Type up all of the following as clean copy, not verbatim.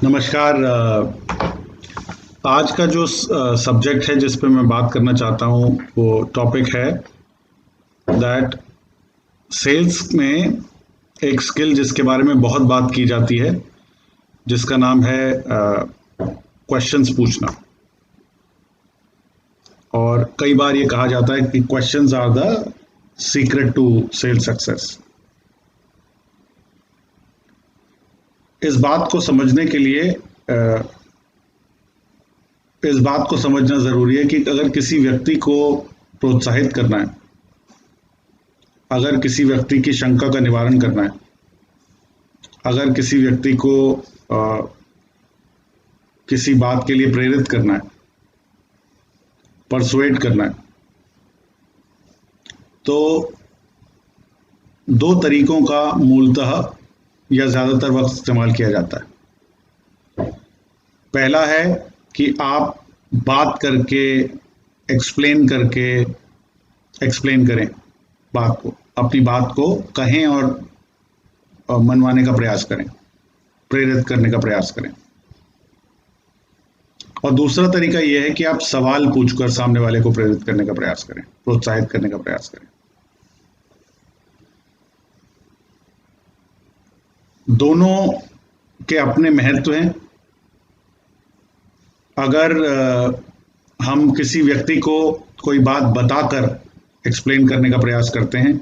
नमस्कार। आज का जो सब्जेक्ट है जिस पे मैं बात करना चाहता हूँ वो टॉपिक है दैट सेल्स में एक स्किल जिसके बारे में बहुत बात की जाती है, जिसका नाम है क्वेश्चंस पूछना। और कई बार ये कहा जाता है कि questions are the secret to sell success. इस बात को समझने के लिए इस बात को समझना जरूरी है कि अगर किसी व्यक्ति को प्रोत्साहित करना है, अगर किसी व्यक्ति की शंका का निवारण करना है, अगर किसी व्यक्ति को किसी बात के लिए प्रेरित करना है, परसुएट करना है, तो दो तरीकों का मूलतः या ज्यादातर वक्त इस्तेमाल किया जाता है। पहला है कि आप बात करके एक्सप्लेन करें बात को, अपनी बात को कहें और मनवाने का प्रयास करें, प्रेरित करने का प्रयास करें। और दूसरा तरीका यह है कि आप सवाल पूछकर सामने वाले को प्रेरित करने का प्रयास करें, प्रोत्साहित करने का प्रयास करें। दोनों के अपने महत्व हैं। अगर हम किसी व्यक्ति को कोई बात बताकर एक्सप्लेन करने का प्रयास करते हैं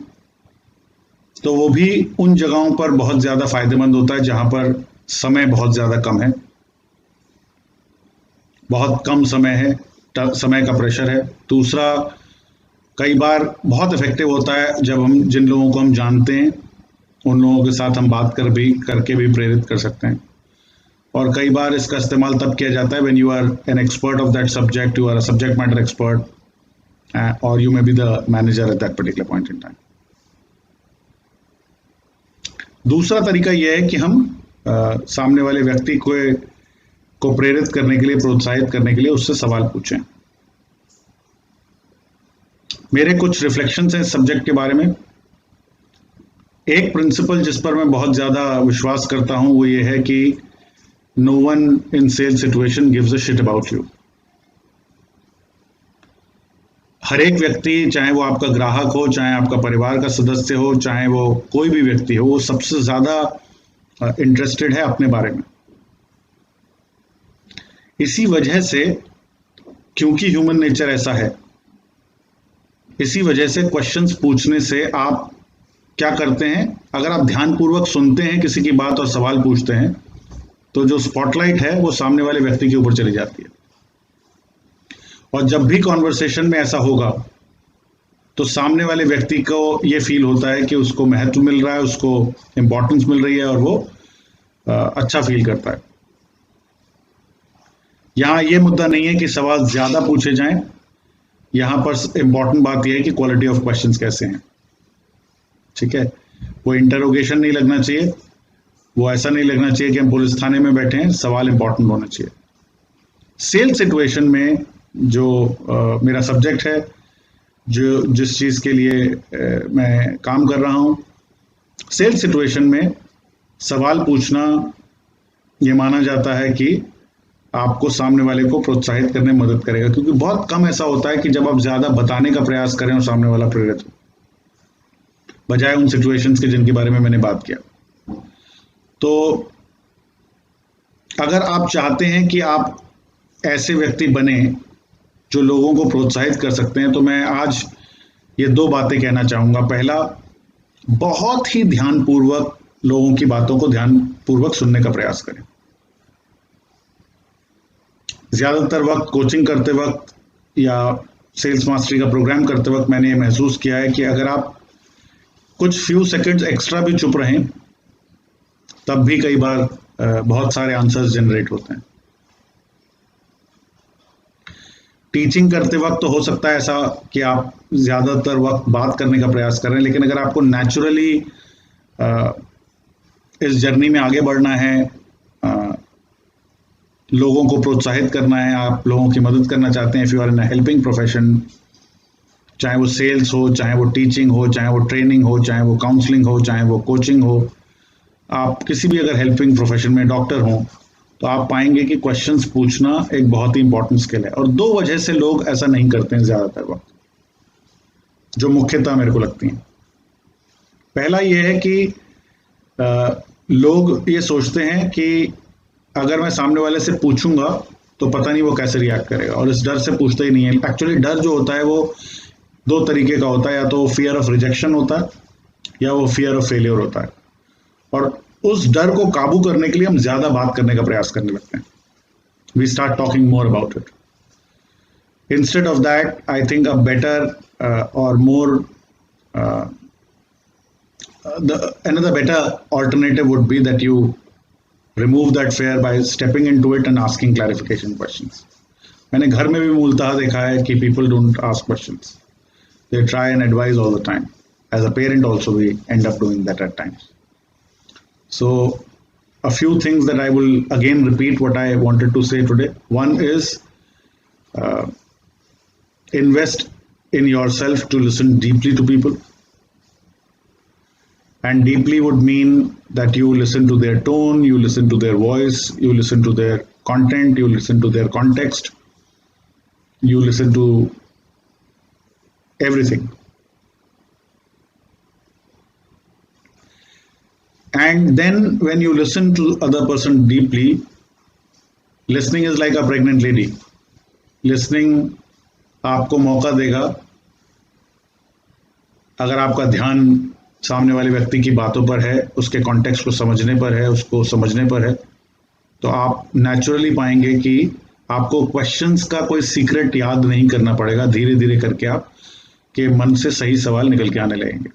तो वो भी उन जगहों पर बहुत ज़्यादा फायदेमंद होता है जहां पर समय बहुत ज़्यादा कम है, बहुत कम समय है, समय का प्रेशर है। दूसरा, कई बार बहुत इफेक्टिव होता है जब हम जिन लोगों को हम जानते हैं उन लोगों के साथ हम बात करके भी प्रेरित कर सकते हैं। और कई बार इसका इस्तेमाल तब किया जाता है when you are an expert of that subject, you are a subject matter expert और you may be the manager at that particular point in time. दूसरा तरीका यह है कि हम सामने वाले व्यक्ति को प्रेरित करने के लिए, प्रोत्साहित करने के लिए उससे सवाल पूछें। मेरे कुछ रिफ्लेक्शंस हैं इस सब्जेक्ट के बारे में। एक प्रिंसिपल जिस पर मैं बहुत ज्यादा विश्वास करता हूं वो ये है कि no one in sale situation gives a shit about you. हर एक व्यक्ति, चाहे वो आपका ग्राहक हो, चाहे आपका परिवार का सदस्य हो, चाहे वो कोई भी व्यक्ति हो, वो सबसे ज्यादा इंटरेस्टेड है अपने बारे में। इसी वजह से, क्योंकि ह्यूमन नेचर ऐसा है, इसी वजह से क्वेश्चंस पूछने से आप क्या करते हैं, अगर आप ध्यानपूर्वक सुनते हैं किसी की बात और सवाल पूछते हैं तो जो स्पॉटलाइट है वो सामने वाले व्यक्ति के ऊपर चली जाती है। और जब भी कॉन्वर्सेशन में ऐसा होगा तो सामने वाले व्यक्ति को ये फील होता है कि उसको महत्व मिल रहा है, उसको इंपॉर्टेंस मिल रही है और वो अच्छा फील करता है। यहां ये मुद्दा नहीं है कि सवाल ज्यादा पूछे जाएं, यहां पर इंपॉर्टेंट बात यह है कि क्वालिटी ऑफ क्वेश्चंस कैसे हैं। ठीक है, वो इंटरोगेशन नहीं लगना चाहिए, वो ऐसा नहीं लगना चाहिए कि हम पुलिस थाने में बैठे हैं। सवाल इंपॉर्टेंट होना चाहिए। सेल सिचुएशन में जो मेरा सब्जेक्ट है, जो जिस चीज के लिए मैं काम कर रहा हूं, सेल सिचुएशन में सवाल पूछना ये माना जाता है कि आपको सामने वाले को प्रोत्साहित करने में मदद करेगा, क्योंकि बहुत कम ऐसा होता है कि जब आप ज्यादा बताने का प्रयास करें और सामने वाला प्रेरित हो, बजाय उन सिचुएशंस के जिनके बारे में मैंने बात किया। तो अगर आप चाहते हैं कि आप ऐसे व्यक्ति बने जो लोगों को प्रोत्साहित कर सकते हैं, तो मैं आज ये दो बातें कहना चाहूंगा। पहला, बहुत ही ध्यानपूर्वक लोगों की बातों को ध्यानपूर्वक सुनने का प्रयास करें। ज्यादातर वक्त कोचिंग करते वक्त या सेल्स मास्टरी का प्रोग्राम करते वक्त मैंने ये महसूस किया है कि अगर आप कुछ फ्यू सेकंड्स एक्स्ट्रा भी चुप रहें तब भी कई बार बहुत सारे आंसर्स जनरेट होते हैं। टीचिंग करते वक्त तो हो सकता है ऐसा कि आप ज्यादातर वक्त बात करने का प्रयास करें, लेकिन अगर आपको नेचुरली इस जर्नी में आगे बढ़ना है, लोगों को प्रोत्साहित करना है, आप लोगों की मदद करना चाहते हैं, if you are in a helping profession, चाहे वो सेल्स हो, चाहे वो टीचिंग हो, चाहे वो ट्रेनिंग हो, चाहे वो काउंसलिंग हो, चाहे वो कोचिंग हो, आप किसी भी अगर हेल्पिंग प्रोफेशन में डॉक्टर हो, तो आप पाएंगे कि क्वेश्चंस पूछना एक बहुत ही इंपॉर्टेंट स्किल है। और दो वजह से लोग ऐसा नहीं करते हैं ज्यादातर वक्त, जो मुख्यतः मेरे को लगती हैं। पहला यह है कि लोग ये सोचते हैं कि अगर मैं सामने वाले से पूछूंगा तो पता नहीं वो कैसे रिएक्ट करेगा, और इस डर से पूछते ही नहीं है। एक्चुअली डर जो होता है वो दो तरीके का होता है, या तो फियर ऑफ रिजेक्शन होता है या वो फियर ऑफ फेलियर होता है। और उस डर को काबू करने के लिए हम ज्यादा बात करने का प्रयास करने लगते हैं। We start talking more about it. Instead of that, I think a better और more another better alternative would be that you remove that fear by stepping into it and asking clarification questions. मैंने घर में भी मूलतः देखा है कि people don't ask questions. They try and advise all the time. As a parent also we end up doing that at times. So a few things that I will again repeat what I wanted to say today. One is invest in yourself to listen deeply to people. And deeply would mean that you listen to their tone, you listen to their voice, you listen to their content, you listen to their context, you listen to everything. And then when you listen to other person deeply, listening is like a pregnant lady. Listening आपको मौका देगा, अगर आपका ध्यान सामने वाले व्यक्ति की बातों पर है, उसके कॉन्टेक्स्ट को समझने पर है, उसको समझने पर है, तो आप नेचुरली पाएंगे कि आपको क्वेश्चंस का कोई सीक्रेट याद नहीं करना पड़ेगा। धीरे धीरे करके आप के मन से सही सवाल निकल के आने लगेंगे।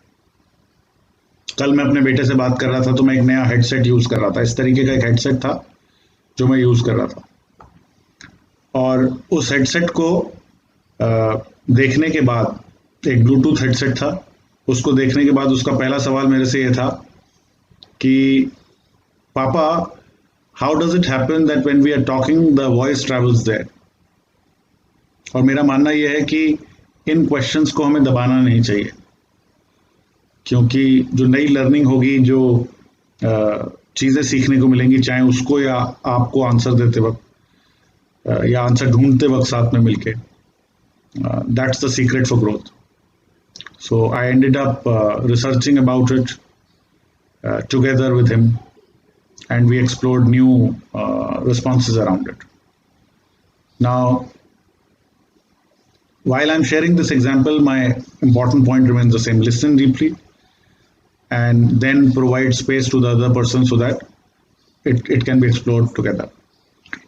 कल मैं अपने बेटे से बात कर रहा था तो मैं एक नया हेडसेट यूज कर रहा था। इस तरीके का एक हेडसेट था जो मैं यूज कर रहा था, और उस हेडसेट को देखने के बाद, एक ब्लूटूथ हेडसेट था, उसको देखने के बाद उसका पहला सवाल मेरे से ये था कि पापा, how does it happen that when we are talking the voice travels there. और मेरा मानना यह है कि इन क्वेश्चंस को हमें दबाना नहीं चाहिए, क्योंकि जो नई लर्निंग होगी, जो चीज़ें सीखने को मिलेंगी, चाहे उसको या आपको आंसर देते वक्त या आंसर ढूंढते वक्त साथ में मिलके, that's the secret for growth. So I ended up researching about it together with him, and we explored new responses around it. Now, while I'm sharing this example, my important point remains the same. Listen deeply and then provide space to the other person so that it can be explored together.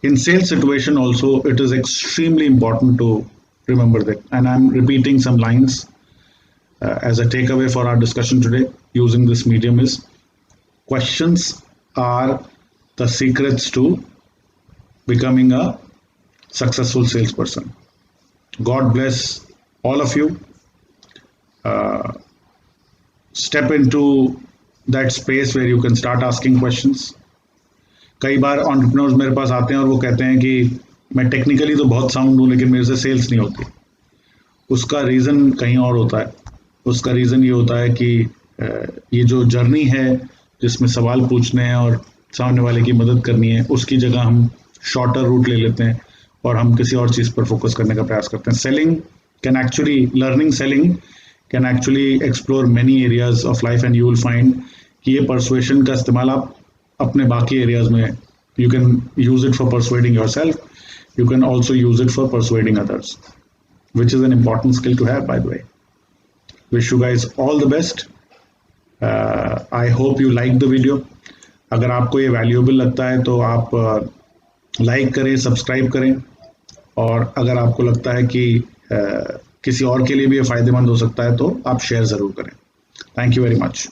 In sales situation also, it is extremely important to remember that. And I'm repeating some lines as a takeaway for our discussion today using this medium is: questions are the secrets to becoming a successful salesperson. God bless all of you. Step into that space where you can start asking questions. कई बार entrepreneurs मेरे पास आते हैं और वो कहते हैं कि मैं टेक्निकली तो बहुत साउंड हूँ लेकिन मेरे से सेल्स नहीं होती। उसका रीज़न कहीं और होता है। उसका रीज़न ये होता है कि ये जो जर्नी है जिसमें सवाल पूछने हैं और सामने वाले की मदद करनी है, उसकी जगह हम शॉर्टर रूट ले लेते हैं और हम किसी और चीज़ पर फोकस करने का प्रयास करते हैं। Selling can actually, learning selling can actually explore many areas of life, and you will find कि ये परसुएशन का इस्तेमाल आप अपने बाकी एरियाज में, you can use it for persuading yourself, you can also use it for persuading others, which is an important skill to have, by the way. Wish you guys all the best. I hope you like the video. अगर आपको ये valuable लगता है तो आप like करें, subscribe करें, और अगर आपको लगता है कि किसी और के लिए भी ये फायदेमंद हो सकता है तो आप शेयर ज़रूर करें। Thank you very much.